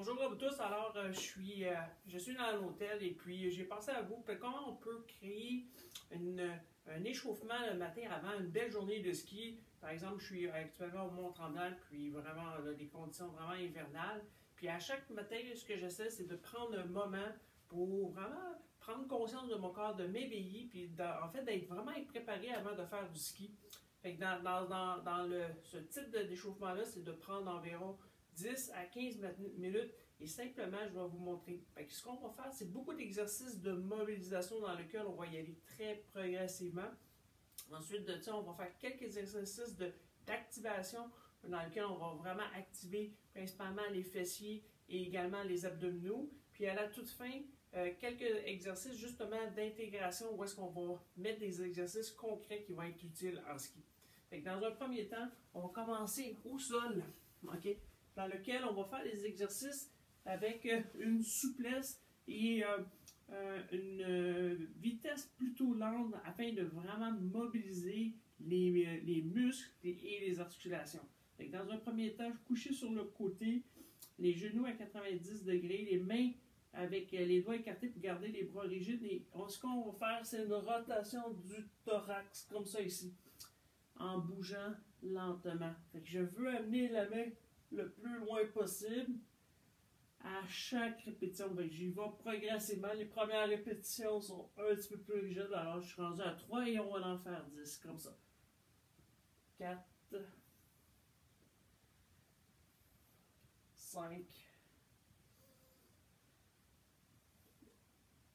Bonjour à vous tous. Alors, je suis dans l'hôtel et puis j'ai pensé à vous. Comment on peut créer un échauffement le matin avant une belle journée de ski. Par exemple, je suis actuellement au Mont-Tremblant, puis vraiment, on a des conditions vraiment hivernales. Puis à chaque matin, ce que j'essaie, c'est de prendre un moment pour vraiment prendre conscience de mon corps, de m'éveiller, puis en fait d'être vraiment préparé avant de faire du ski. Fait que ce type d'échauffement-là, c'est de prendre environ 10 à 15 minutes et simplement, je vais vous montrer. Fait que ce qu'on va faire, c'est beaucoup d'exercices de mobilisation dans lesquels on va y aller très progressivement. Ensuite de ça, on va faire quelques exercices d'activation dans lesquels on va vraiment activer principalement les fessiers et également les abdominaux. Puis à la toute fin, quelques exercices justement d'intégration où est-ce qu'on va mettre des exercices concrets qui vont être utiles en ski. Fait que dans un premier temps, on va commencer au sol, OK? Dans lequel on va faire des exercices avec une souplesse et une vitesse plutôt lente afin de vraiment mobiliser les muscles et les articulations. Fait que dans un premier temps, coucher sur le côté, les genoux à 90 degrés, les mains avec les doigts écartés pour garder les bras rigides. Et ce qu'on va faire, c'est une rotation du thorax, comme ça ici, en bougeant lentement. Fait que je veux amener la main le plus loin possible à chaque répétition. J'y vais progressivement. Les premières répétitions sont un petit peu plus rigides, alors je suis rendu à 3 et on va en faire 10, comme ça. 4, 5,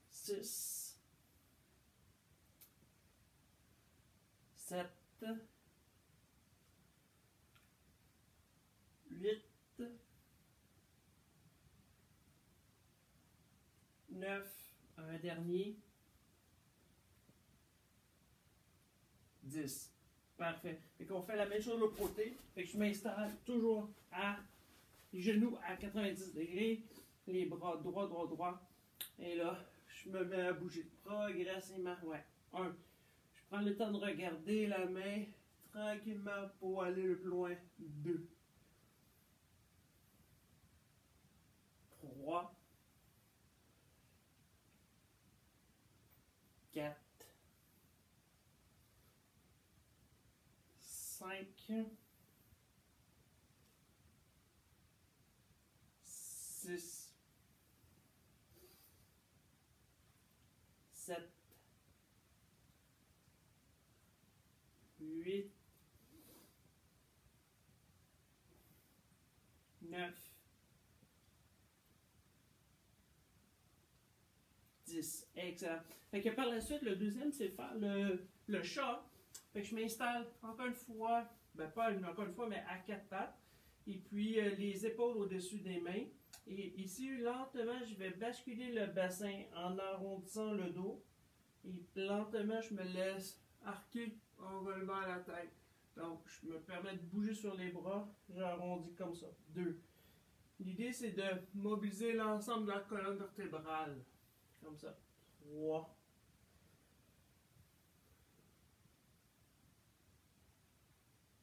6, 7, 8, 9, un dernier, 10. Parfait. Fait qu'on fait la même chose de l'autre côté. Fait que je m'installe toujours à les genoux à 90 degrés, les bras droit, droit, droit. Et là, je me mets à bouger progressivement. Ouais. 1. Je prends le temps de regarder la main tranquillement pour aller le plus loin. 2. 3. 4. 5. 6. 7. 8. 9. 10. Excellent. Fait que par la suite, le deuxième, c'est faire le chat. Fait que je m'installe encore une fois, pas encore une fois, mais à 4 pattes. Et puis les épaules au-dessus des mains. Et ici, lentement, je vais basculer le bassin en arrondissant le dos. Et lentement, je me laisse arquer en relevant la tête. Donc, je me permets de bouger sur les bras. J'arrondis comme ça. 2. L'idée, c'est de mobiliser l'ensemble de la colonne vertébrale. Comme ça. 3.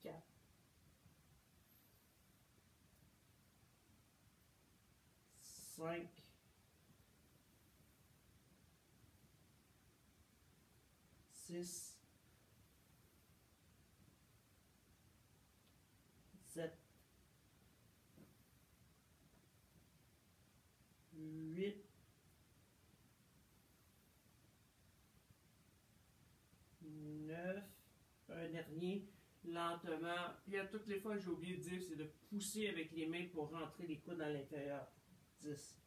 4. 5. 6. 7. 8. 9. Un dernier. Lentement. Puis à toutes les fois, j'ai oublié de dire, c'est de pousser avec les mains pour rentrer les coudes à l'intérieur. 10.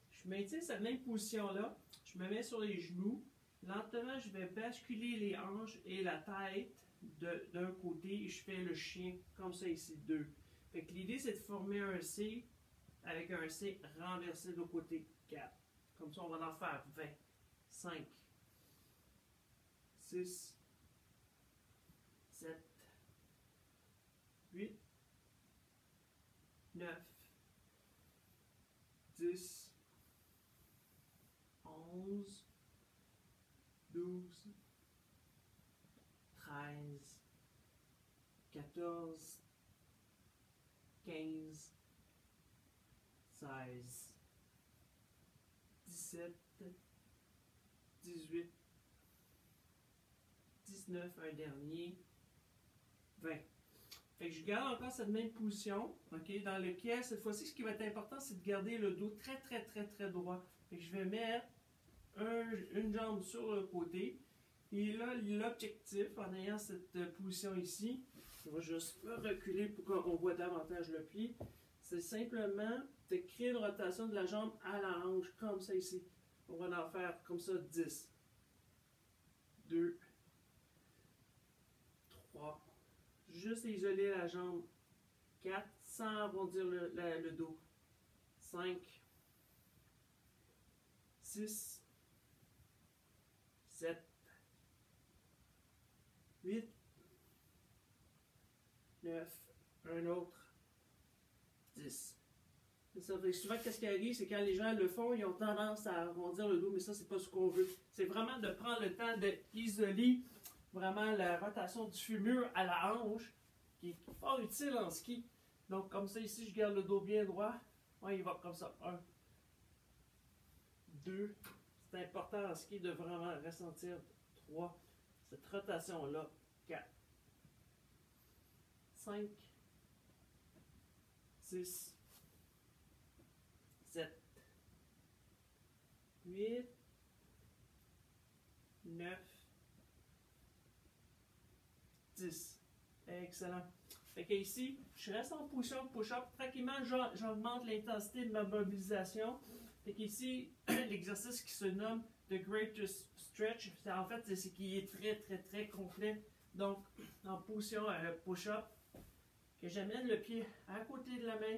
Je maintiens cette même position-là. Je me mets sur les genoux. Lentement, je vais basculer les hanches et la tête d'un côté et je fais le chien comme ça ici, 2. Fait que l'idée, c'est de former un C avec un C renversé de l'autre côté, 4. Comme ça, on va en faire 20. 5. 6. 7. 8. 9. 10. 11. 12. 13. 14. 15. 16, 17, 18, 19, un dernier, 20. Fait que je garde encore cette même position, ok, dans lequel, cette fois-ci, ce qui va être important, c'est de garder le dos très, très, très, très droit. Fait que je vais mettre une jambe sur le côté. Et là, l'objectif, en ayant cette position ici, on va juste reculer pour qu'on voit davantage le pied, c'est simplement de créer une rotation de la jambe à la hanche, comme ça ici. On va en faire comme ça 10, 2, 3, juste isoler la jambe, 4, sans arrondir le dos, 5, 6, 7, 8, 9, un autre, 10. Ça fait souvent, qu'est-ce qui arrive, c'est quand les gens le font, ils ont tendance à arrondir le dos, mais ça, c'est pas ce qu'on veut. C'est vraiment de prendre le temps d'isoler vraiment la rotation du fémur à la hanche, qui est fort utile en ski. Donc, comme ça, ici, je garde le dos bien droit. Ouais, il va comme ça. 1, 2. C'est important en ski de vraiment ressentir 3. Cette rotation-là. 4, 5, 6, 7, 8, 9, 10. Excellent. Fait que ici, je reste en position de push-up. Tranquillement, j'augmente l'intensité de ma mobilisation. Fait qu'ici, l'exercice qui se nomme The Greatest Stretch, en fait, c'est qu'il est très, très, très complet. Donc, en position push-up, que j'amène le pied à côté de la main.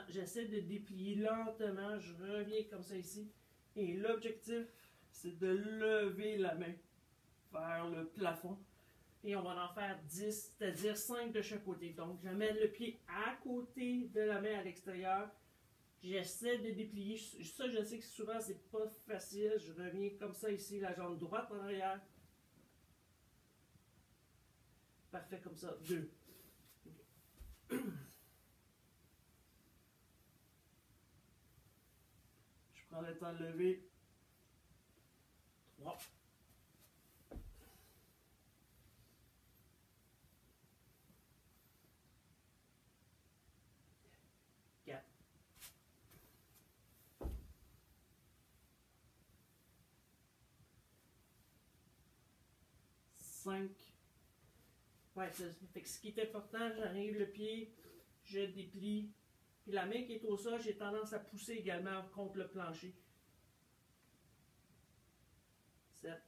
J'essaie de déplier lentement, je reviens comme ça ici. Et l'objectif, c'est de lever la main vers le plafond. Et on va en faire 10, c'est-à-dire 5 de chaque côté. Donc, j'amène le pied à côté de la main à l'extérieur. J'essaie de déplier. Ça, je sais que souvent, c'est pas facile. Je reviens comme ça ici, la jambe droite en arrière. Parfait, comme ça. 2. Je prends le temps de lever. 3. 4. 5. Ouais, fait que ce qui est important, j'arrive le pied, je déplie. Puis la main qui est au sol, j'ai tendance à pousser également contre le plancher. 7.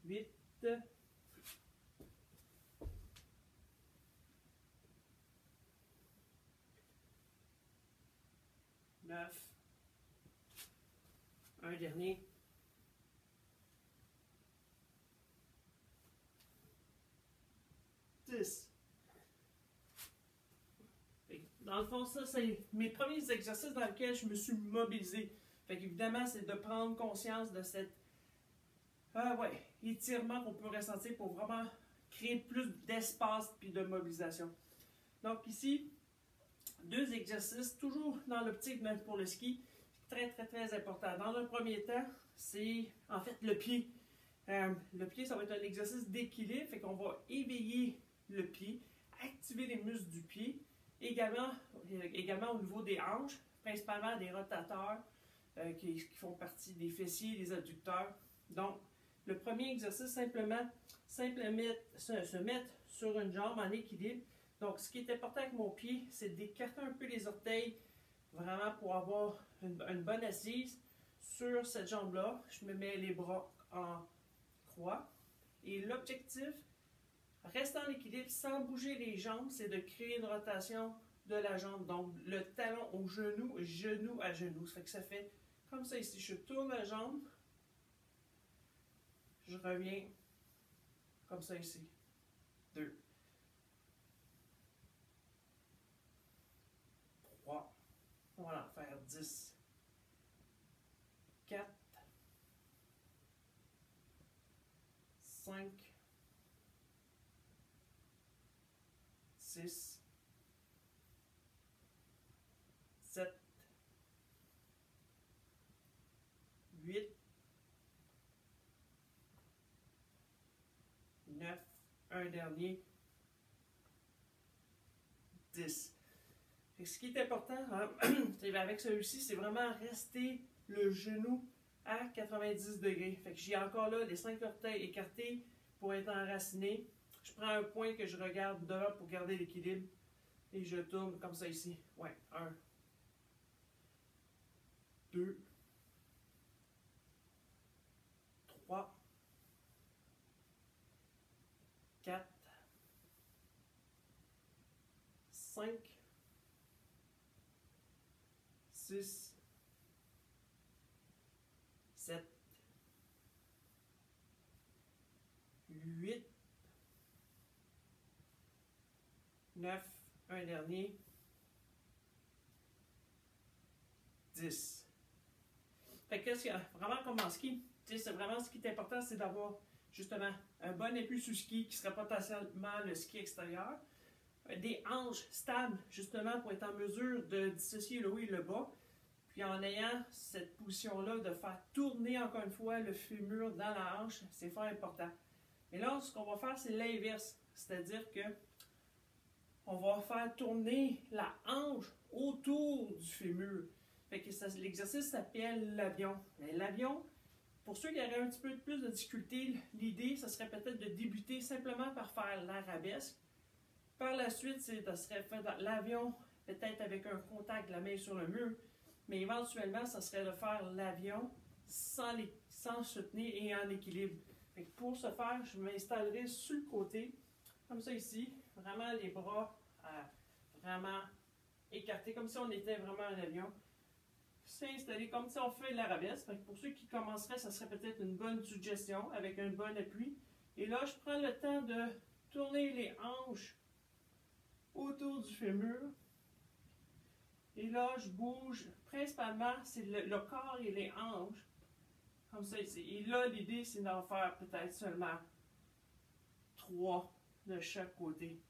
8. 9. Un dernier. 10. Dans le fond, ça, c'est mes premiers exercices dans lesquels je me suis mobilisé. Fait qu'évidemment, c'est de prendre conscience de cet étirement qu'on peut ressentir pour vraiment créer plus d'espace et de mobilisation. Donc ici, 2 exercices, toujours dans l'optique même pour le ski, très très très important. Dans le premier temps, c'est en fait le pied. Le pied, ça va être un exercice d'équilibre, fait qu'on va éveiller le pied, activer les muscles du pied, également au niveau des hanches, principalement des rotateurs qui font partie des fessiers, des adducteurs. Donc, le premier exercice, simplement se mettre sur une jambe en équilibre. Donc, ce qui est important avec mon pied, c'est d'écarter un peu les orteils, vraiment pour avoir une bonne assise sur cette jambe-là. Je me mets les bras en croix. Et l'objectif, rester en équilibre sans bouger les jambes, c'est de créer une rotation de la jambe. Donc, le talon au genou, genou à genou. Ça fait que ça fait comme ça ici. Je tourne la jambe. Je reviens comme ça ici. 2. 3. On va en faire 10. 4. 5. 6, 7, 8, 9, un dernier, 10. Ce qui est important avec celui-ci, c'est vraiment rester le genou à 90 degrés. Fait que j'ai encore là les 5 orteils écartés pour être enraciné. Je prends un point que je regarde devant pour garder l'équilibre et je tourne comme ça ici. Ouais, 1, 2, 3, 4, 5, 6, 7, 8, 9, un dernier, 10. Fait que vraiment comme en ski, c'est vraiment ce qui est important, c'est d'avoir justement un bon appui sur le ski qui serait potentiellement le ski extérieur, des hanches stables justement pour être en mesure de dissocier le haut et le bas, puis en ayant cette position-là de faire tourner encore une fois le fémur dans la hanche, c'est fort important. Et là, ce qu'on va faire, c'est l'inverse, c'est-à-dire que on va faire tourner la hanche autour du fémur. Fait que l'exercice s'appelle l'avion. L'avion, pour ceux qui auraient un petit peu plus de difficulté, l'idée, ce serait peut-être de débuter simplement par faire l'arabesque. Par la suite, ça serait faire l'avion, peut-être avec un contact de la main sur le mur, mais éventuellement, ça serait de faire l'avion sans se tenir et en équilibre. Fait que pour ce faire, je m'installerai sur le côté, comme ça ici, vraiment les bras vraiment écartés, comme si on était vraiment un avion. C'est installé comme si on fait de l'arabesque. Pour ceux qui commenceraient, ça serait peut-être une bonne suggestion avec un bon appui. Et là, je prends le temps de tourner les hanches autour du fémur. Et là, je bouge. Principalement, c'est le corps et les hanches. Comme ça ici. Et là, l'idée, c'est d'en faire peut-être seulement 3 de chaque côté.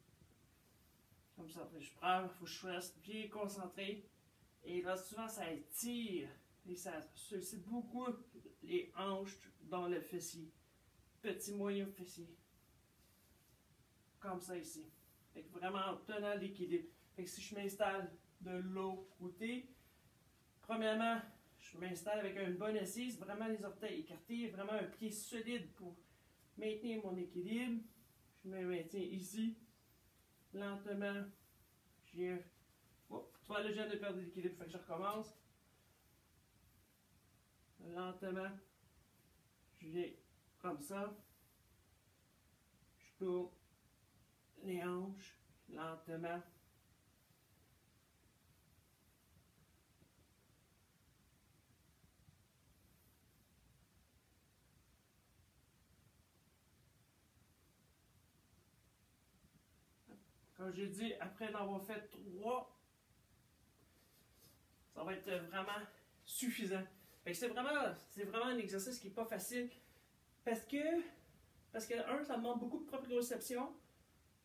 Comme ça. Je prends, il faut que je reste bien concentré. Et là, souvent, ça étire. Et ça sollicite beaucoup les hanches dans le fessier. Petit moyen fessier. Comme ça ici. Fait que vraiment en tenant l'équilibre. Fait que si je m'installe de l'autre côté, premièrement, je m'installe avec une bonne assise, vraiment les orteils écartés, vraiment un pied solide pour maintenir mon équilibre. Je me maintiens ici. Lentement, j'ai oh, tu vois, là, je viens de perdre l'équilibre, fait que je recommence. Lentement, je viens comme ça. Je tourne les hanches lentement. Comme j'ai dit, après d'avoir fait 3, ça va être vraiment suffisant. C'est vraiment un exercice qui n'est pas facile parce que, ça demande beaucoup de proprioception,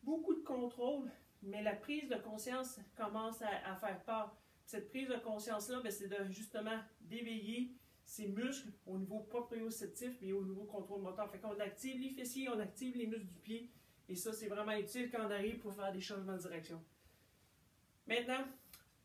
beaucoup de contrôle, mais la prise de conscience commence à faire peur. Cette prise de conscience-là, c'est de justement d'éveiller ses muscles au niveau proprioceptif et au niveau contrôle moteur. Fait qu'on active les fessiers, on active les muscles du pied. Et ça, c'est vraiment utile quand on arrive pour faire des changements de direction. Maintenant,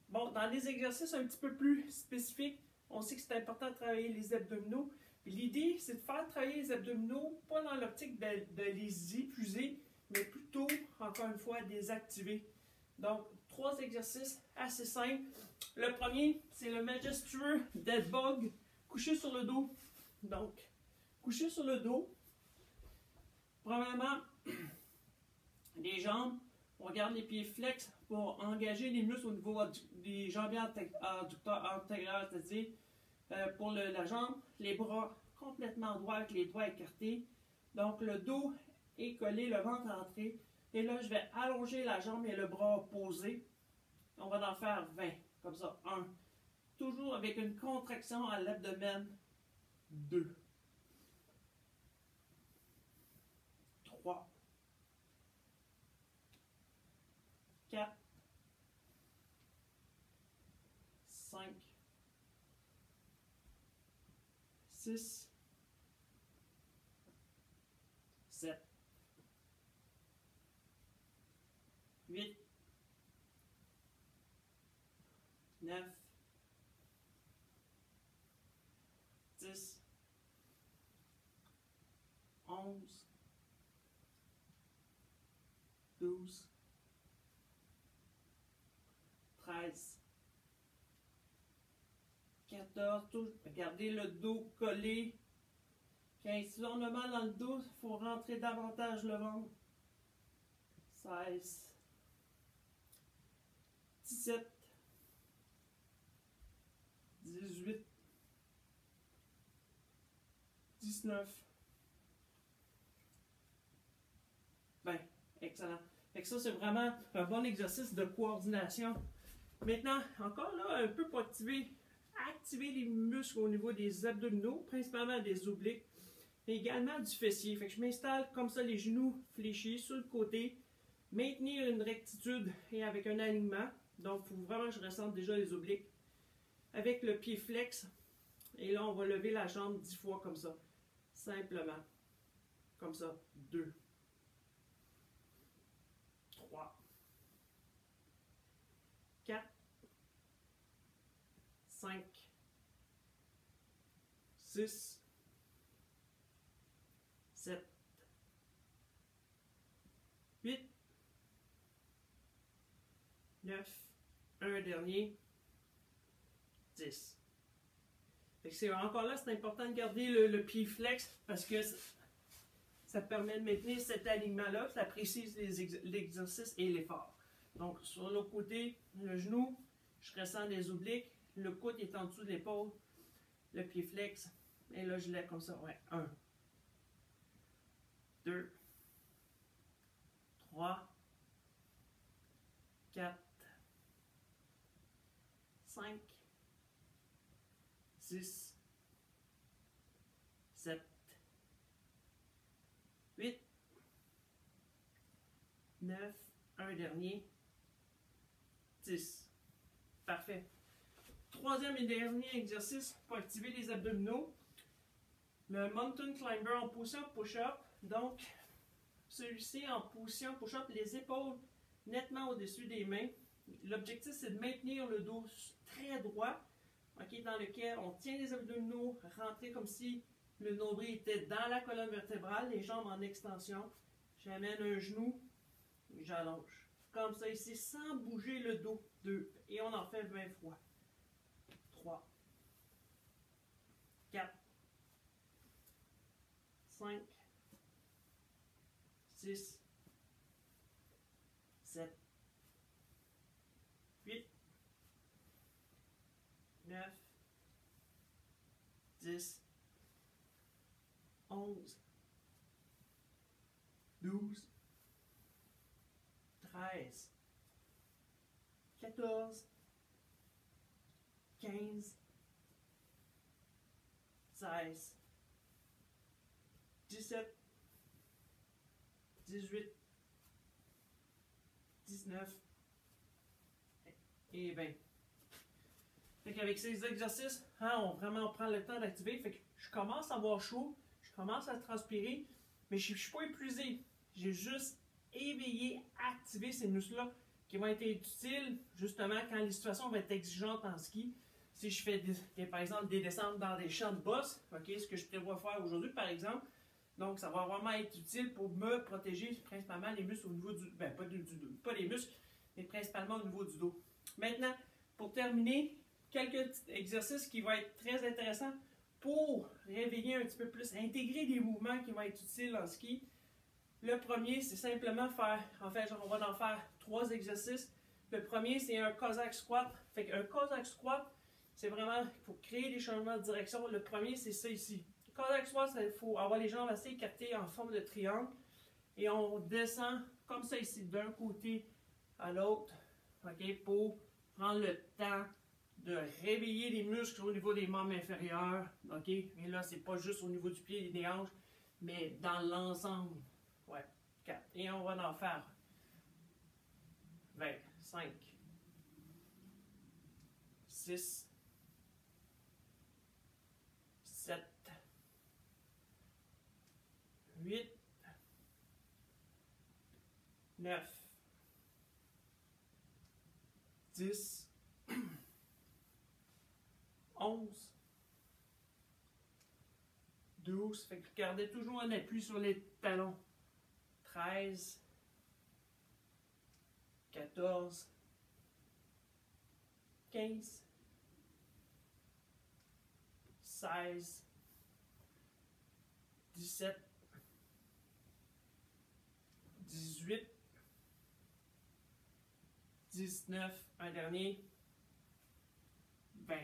bon, dans les exercices un petit peu plus spécifiques, on sait que c'est important de travailler les abdominaux. L'idée, c'est de faire travailler les abdominaux, pas dans l'optique de les épuiser, mais plutôt, encore une fois, de les activer. Donc, 3 exercices assez simples. Le premier, c'est le Majestueux Dead Bug, couché sur le dos. Donc, couché sur le dos. Premièrement, les jambes, on garde les pieds flex pour engager les muscles au niveau des jambiers antérieurs, c'est-à-dire pour la jambe, les bras complètement droits avec les doigts écartés. Donc le dos est collé, le ventre entré. Et là, je vais allonger la jambe et le bras posé. On va en faire 20, comme ça. 1. Toujours avec une contraction à l'abdomen. 2. 3. 4, 5, 6, 7, 8, 9, 10, 11, 12, 13, 14, regardez le dos collé. Si on a mal dans le dos, il faut rentrer davantage le ventre. 16, 17, 18, 19. Ben, excellent. Fait que ça, c'est vraiment un bon exercice de coordination. Maintenant, encore là, un peu pour activer les muscles au niveau des abdominaux, principalement des obliques, mais également du fessier. Fait que je m'installe comme ça, les genoux fléchis sur le côté, maintenir une rectitude et avec un alignement. Donc, il faut vraiment que je ressente déjà les obliques. Avec le pied flex, et là, on va lever la jambe 10 fois comme ça. Simplement. Comme ça. 2. 3. 4. 5. 6. 7. 8. 9. Un dernier. 10. C'est encore là, c'est important de garder le pied flex parce que ça permet de maintenir cet alignement-là, ça précise l'exercice et l'effort. Donc, sur l'autre côté, le genou, je ressens les obliques, le coude est en dessous de l'épaule, le pied flex, et là, je lève comme ça. Ouais, 1, 2, 3, 4, 5, 6, 7, 8, 9, un dernier, 10. Parfait. Troisième et dernier exercice pour activer les abdominaux. Le Mountain Climber en position push-up. Donc, celui-ci en position push-up, les épaules nettement au-dessus des mains. L'objectif, c'est de maintenir le dos très droit, okay, dans lequel on tient les abdominaux rentrés comme si le nombril était dans la colonne vertébrale, les jambes en extension. J'amène un genou, j'allonge. Comme ça ici, sans bouger le dos. 2. Et on en fait 20 fois. 3. 4. 5. 6. 7. 8. 9. 10. 11. 12. 13. 14. 15. 16. 17. 18. 19. Et 20. Fait qu'avec ces exercices, on vraiment prend le temps d'activer. Fait que je commence à avoir chaud, je commence à transpirer, mais je ne suis pas épuisé. J'ai juste éveillé, activé ces muscles-là qui vont être utiles justement quand les situations vont être exigeantes en ski. Si je fais par exemple des descentes dans des champs de bosse, okay, ce que je prévois faire aujourd'hui par exemple, donc ça va vraiment être utile pour me protéger principalement les muscles au niveau du, pas les muscles, mais principalement au niveau du dos. Maintenant, pour terminer, quelques petits exercices qui vont être très intéressants pour réveiller un petit peu plus, intégrer des mouvements qui vont être utiles en ski. Le premier, c'est simplement faire, en fait, on va en faire 3 exercices. Le premier, c'est un Cossack squat. Fait qu'un Cossack squat, c'est vraiment pour créer des changements de direction. Le premier, c'est ça ici. Le Cossack squat, il faut avoir les jambes assez écartées en forme de triangle. Et on descend comme ça ici, d'un côté à l'autre, okay, pour prendre le temps de réveiller les muscles au niveau des membres inférieurs. Okay? Et là, c'est pas juste au niveau du pied et des hanches, mais dans l'ensemble. Ouais, 4. Et on va en faire 20, 5, 6, 7, 8, 9, 10, 11, 12, fait que gardez toujours un appui sur les talons. 13, 14, 15, 16, 17, 18, 19, un dernier, 20.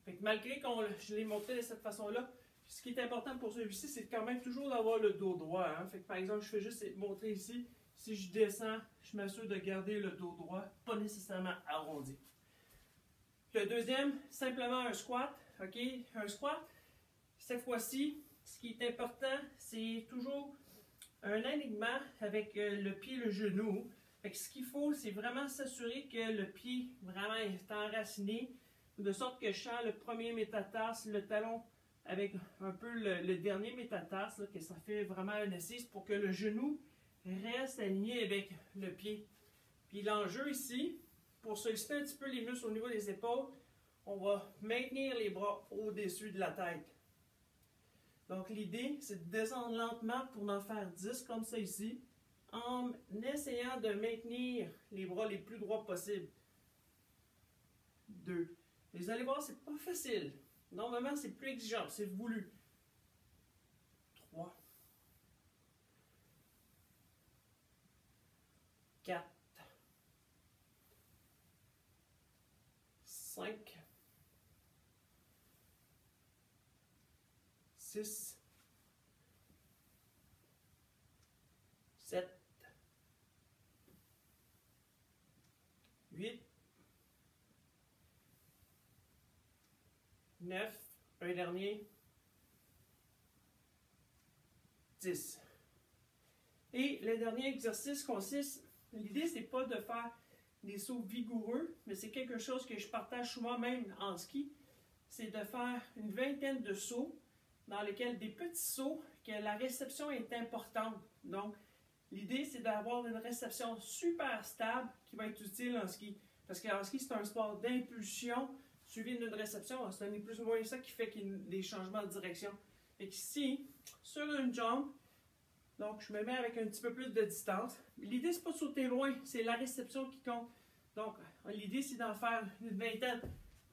Fait que malgré que je l'ai montré de cette façon-là, ce qui est important pour celui-ci, c'est quand même toujours d'avoir le dos droit. Hein? Fait que par exemple, je fais juste montrer ici, si je descends, je m'assure de garder le dos droit, pas nécessairement arrondi. Le deuxième, simplement un squat. OK? Un squat, cette fois-ci, ce qui est important, c'est toujours un alignement avec le pied et le genou. Fait que ce qu'il faut, c'est vraiment s'assurer que le pied vraiment est enraciné, de sorte que je sens le premier métatarse, le talon avec un peu le dernier métatarse, là, que ça fait vraiment un assise pour que le genou reste aligné avec le pied. Puis l'enjeu ici, pour solliciter un petit peu les muscles au niveau des épaules, on va maintenir les bras au-dessus de la tête. Donc l'idée, c'est de descendre lentement pour en faire 10 comme ça ici, en essayant de maintenir les bras les plus droits possibles. 2. Vous allez voir, c'est pas facile. Normalement, c'est plus exigeant, c'est voulu. 3. 4. 5. 6. 7. 8. 9, un dernier, 10. Et le dernier exercice consiste, l'idée c'est pas de faire des sauts vigoureux, mais c'est quelque chose que je partage souvent même en ski, c'est de faire une vingtaine de sauts dans lesquels des petits sauts que la réception est importante. Donc l'idée c'est d'avoir une réception super stable qui va être utile en ski. Parce qu'en ski c'est un sport d'impulsion, suivi d'une réception, ce n'est plus ou moins ça qui fait qu'il y a des changements de direction. Et ici, sur une jambe, donc je me mets avec un petit peu plus de distance. L'idée, c'est pas de sauter loin, c'est la réception qui compte. Donc, l'idée, c'est d'en faire une vingtaine.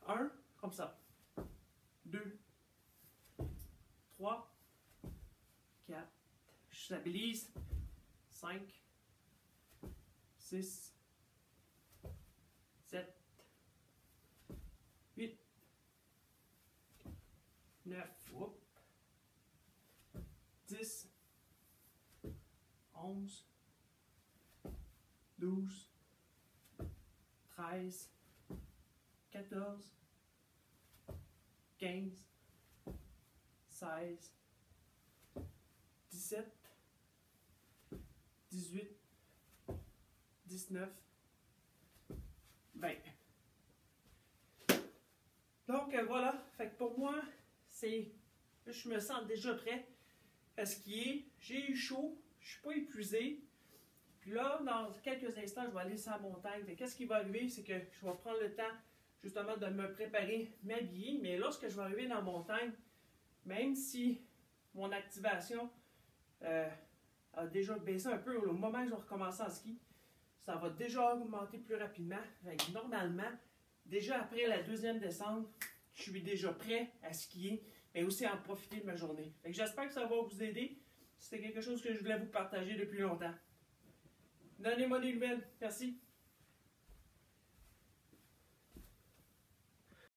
1, comme ça. 2, 3, 4, je stabilise. 5, 6, 7, 8, 9, 10, 11, 12, 13, 14, 15, 16, 17, 18, 19, 20. Donc voilà, fait que pour moi, je me sens déjà prêt à skier. J'ai eu chaud, je ne suis pas épuisé. Puis là, dans quelques instants, je vais aller sur la montagne. Qu'est-ce qui va arriver, c'est que je vais prendre le temps justement de me préparer, m'habiller. Mais lorsque je vais arriver dans la montagne, même si mon activation a déjà baissé un peu au moment où je vais recommencer en ski, ça va déjà augmenter plus rapidement. Donc, normalement, déjà après la deuxième descente, je suis déjà prêt à skier, mais aussi à en profiter de ma journée. J'espère que ça va vous aider. C'était quelque chose que je voulais vous partager depuis longtemps. Donnez-moi des nouvelles. Merci.